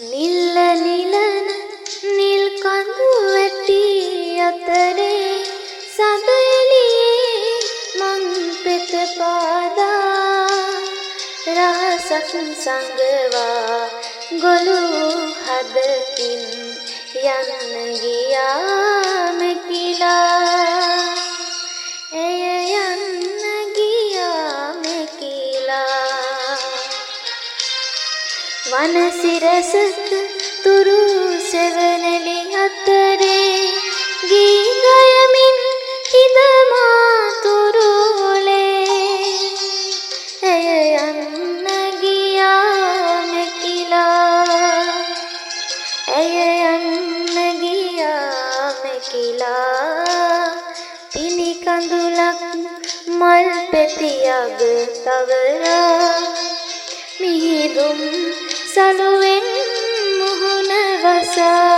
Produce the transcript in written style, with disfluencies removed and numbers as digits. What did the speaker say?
නිල්ල නිලන නිල් කඳු වැටි අතරේ සඳ එළියේ මං පෙත පාදා රහසක් සංගවා ගොළු හදකින් යන්න ගියා මෙකිලා එය යන්න ගියා මෙකිලා වනසිරසක තුරු සෙවණෙලි අතරේ ගී ගයමින් හිඳමා තුරුලේ එය යන්න ගියා මෙකිලා එය යන්න ගියා මෙකිලා පිණි කඳුලක් මල් පෙතියග තවරා මිහිදුම් සලුවෙන් මුහුණ වසා